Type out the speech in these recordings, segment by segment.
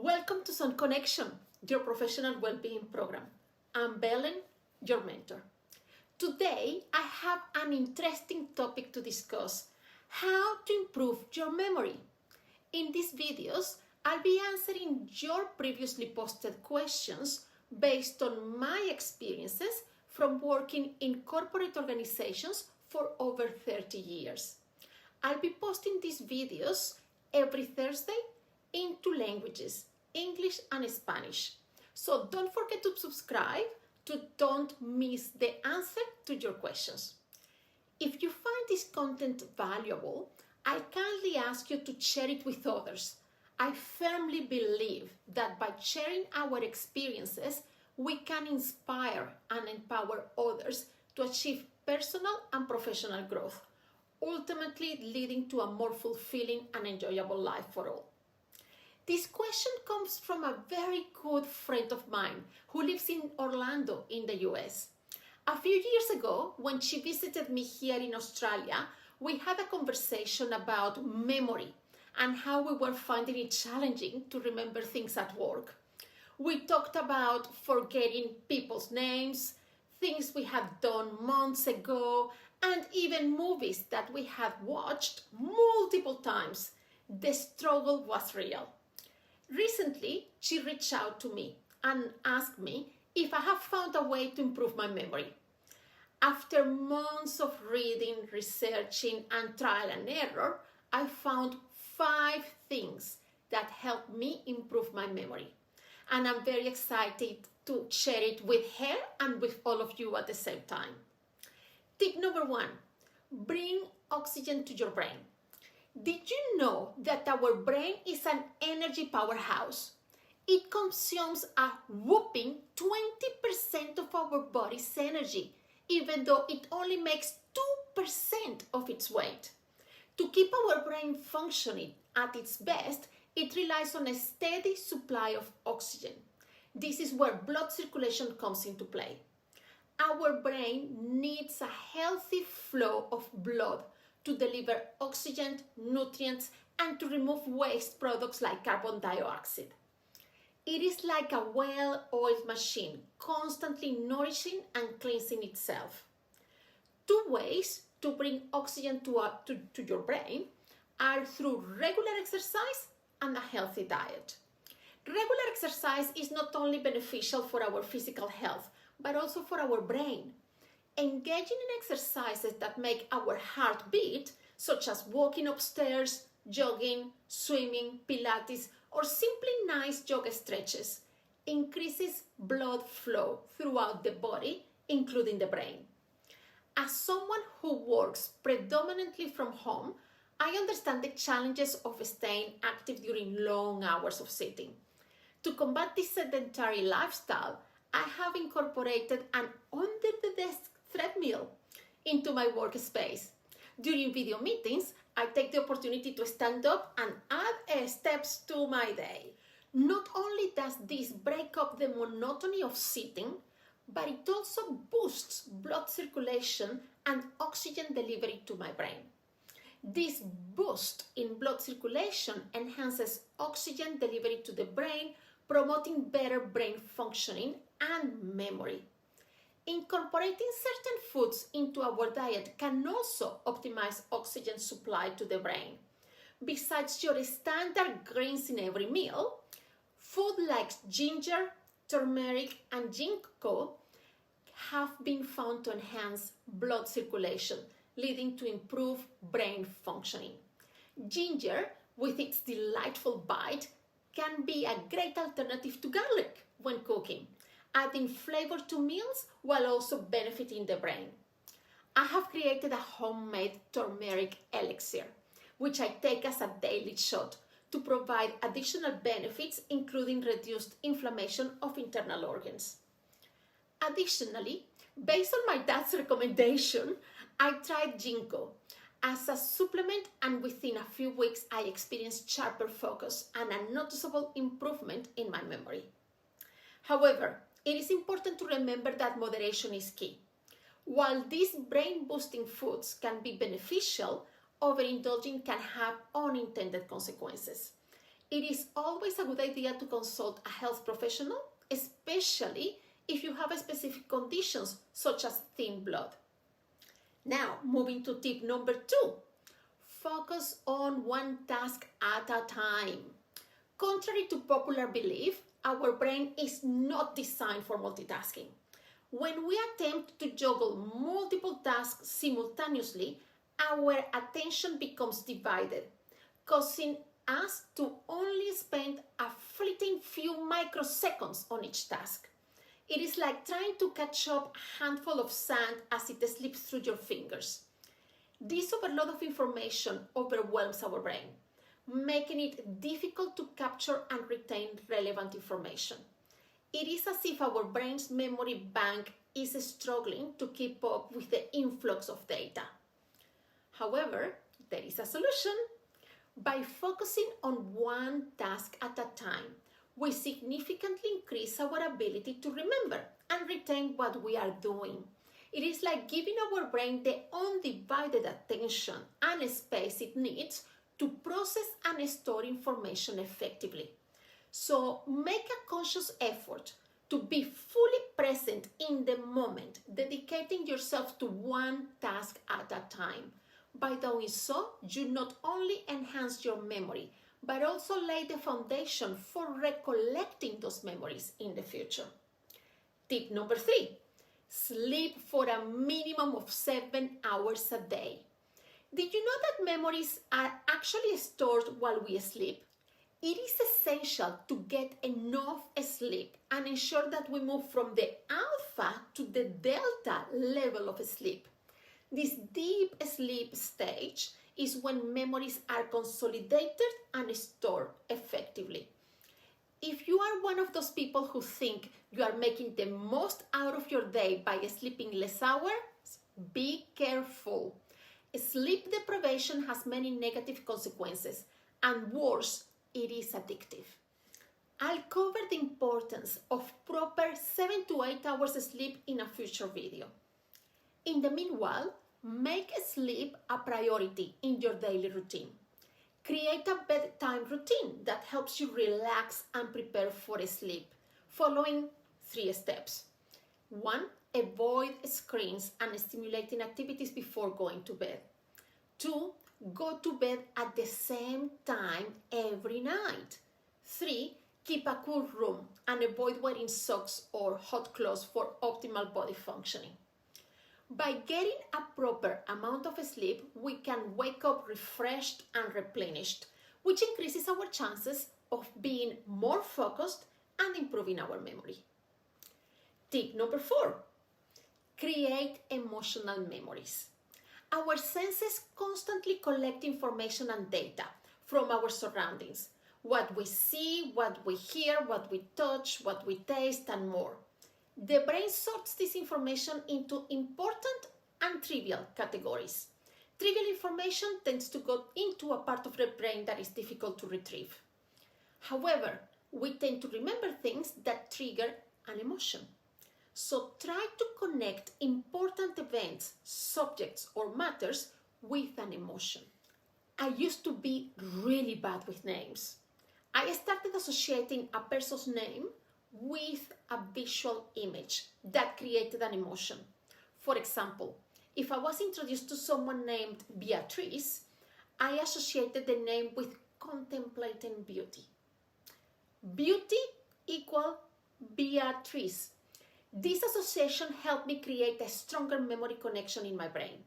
Welcome to Sun Connection, your professional well-being program. I'm Belen, your mentor. Today, I have an interesting topic to discuss: how to improve your memory. In these videos, I'll be answering your previously posted questions based on my experiences from working in corporate organizations for over 30 years. I'll be posting these videos every Thursday in two languages, English and Spanish. So don't forget to subscribe to don't miss the answer to your questions. If you find this content valuable, I kindly ask you to share it with others. I firmly believe that by sharing our experiences, we can inspire and empower others to achieve personal and professional growth, ultimately leading to a more fulfilling and enjoyable life for all. This question comes from a very good friend of mine who lives in Orlando in the US. A few years ago, when she visited me here in Australia, we had a conversation about memory and how we were finding it challenging to remember things at work. We talked about forgetting people's names, things we had done months ago, and even movies that we had watched multiple times. The struggle was real. Recently, she reached out to me and asked me if I have found a way to improve my memory. After months of reading, researching, and trial and error, I found 5 things that helped me improve my memory. And I'm very excited to share it with her and with all of you at the same time. Tip number 1, bring oxygen to your brain. Did you know that our brain is an energy powerhouse? It consumes a whopping 20% of our body's energy, even though it only makes 2% of its weight. To keep our brain functioning at its best, it relies on a steady supply of oxygen. This is where blood circulation comes into play. Our brain needs a healthy flow of blood to deliver oxygen, nutrients, and to remove waste products like carbon dioxide. It is like a well-oiled machine, constantly nourishing and cleansing itself. 2 ways to bring oxygen to your brain are through regular exercise and a healthy diet. Regular exercise is not only beneficial for our physical health, but also for our brain. Engaging in exercises that make our heart beat, such as walking upstairs, jogging, swimming, Pilates, or simply nice yoga stretches, increases blood flow throughout the body, including the brain. As someone who works predominantly from home, I understand the challenges of staying active during long hours of sitting. To combat this sedentary lifestyle, I have incorporated an under-the-desk treadmill into my workspace. During video meetings, I take the opportunity to stand up and add steps to my day. Not only does this break up the monotony of sitting, but it also boosts blood circulation and oxygen delivery to my brain. This boost in blood circulation enhances oxygen delivery to the brain, promoting better brain functioning and memory. Incorporating certain foods into our diet can also optimize oxygen supply to the brain. Besides your standard greens in every meal, food like ginger, turmeric, and ginkgo have been found to enhance blood circulation, leading to improved brain functioning. Ginger, with its delightful bite, can be a great alternative to garlic when cooking, adding flavor to meals while also benefiting the brain. I have created a homemade turmeric elixir, which I take as a daily shot to provide additional benefits, including reduced inflammation of internal organs. Additionally, based on my dad's recommendation, I tried ginkgo as a supplement, and within a few weeks I experienced sharper focus and a noticeable improvement in my memory. However, it is important to remember that moderation is key. While these brain-boosting foods can be beneficial, overindulging can have unintended consequences. It is always a good idea to consult a health professional, especially if you have specific conditions such as thin blood. Now, moving to tip number 2, focus on one task at a time. Contrary to popular belief, our brain is not designed for multitasking. When we attempt to juggle multiple tasks simultaneously, our attention becomes divided, causing us to only spend a fleeting few microseconds on each task. It is like trying to catch up a handful of sand as it slips through your fingers. This overload of information overwhelms our brain, making it difficult to capture and retain relevant information. It is as if our brain's memory bank is struggling to keep up with the influx of data. However, there is a solution. By focusing on one task at a time, we significantly increase our ability to remember and retain what we are doing. It is like giving our brain the undivided attention and space it needs to process and store information effectively. So make a conscious effort to be fully present in the moment, dedicating yourself to one task at a time. By doing so, you not only enhance your memory, but also lay the foundation for recollecting those memories in the future. Tip number 3, sleep for a minimum of 7 hours a day. Did you know that memories are actually stored while we sleep? It is essential to get enough sleep and ensure that we move from the alpha to the delta level of sleep. This deep sleep stage is when memories are consolidated and stored effectively. If you are one of those people who think you are making the most out of your day by sleeping less hours, be careful. Sleep deprivation has many negative consequences, and worse, it is addictive. I'll cover the importance of proper 7 to 8 hours sleep in a future video. In the meanwhile, make sleep a priority in your daily routine. Create a bedtime routine that helps you relax and prepare for sleep, following 3 steps. 1. Avoid screens and stimulating activities before going to bed. 2. Go to bed at the same time every night. 3. Keep a cool room and avoid wearing socks or hot clothes for optimal body functioning. By getting a proper amount of sleep, we can wake up refreshed and replenished, which increases our chances of being more focused and improving our memory. Tip number 4, create emotional memories. Our senses constantly collect information and data from our surroundings, what we see, what we hear, what we touch, what we taste, and more. The brain sorts this information into important and trivial categories. Trivial information tends to go into a part of the brain that is difficult to retrieve. However, we tend to remember things that trigger an emotion. So try to connect important events, subjects, or matters with an emotion. I used to be really bad with names. I started associating a person's name with a visual image that created an emotion. For example, if I was introduced to someone named Beatrice, I associated the name with contemplating beauty. Beauty equal Beatrice. This association helped me create a stronger memory connection in my brain.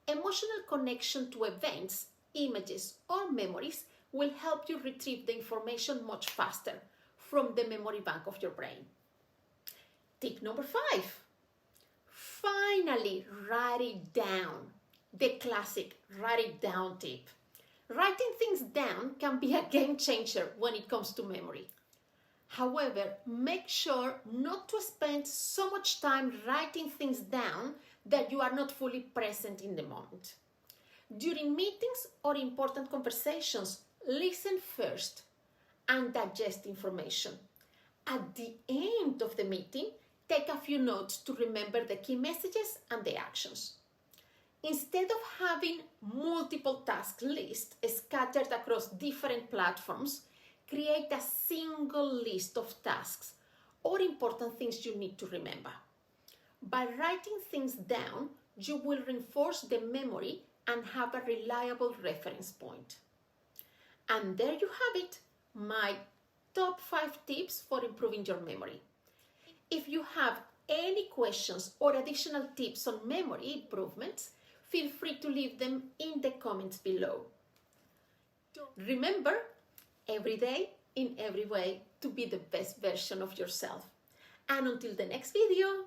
Emotional connection to events, images, or memories will help you retrieve the information much faster from the memory bank of your brain. Tip number 5. Finally, write it down. The classic write it down tip. Writing things down can be a game changer when it comes to memory. However, make sure not to spend so much time writing things down that you are not fully present in the moment. During meetings or important conversations, listen first and digest information. At the end of the meeting, take a few notes to remember the key messages and the actions. Instead of having multiple task lists scattered across different platforms, create a single list of tasks or important things you need to remember. By writing things down, you will reinforce the memory and have a reliable reference point. And there you have it, my top 5 tips for improving your memory. If you have any questions or additional tips on memory improvements, feel free to leave them in the comments below. Remember, every day, in every way, to be the best version of yourself. And until the next video,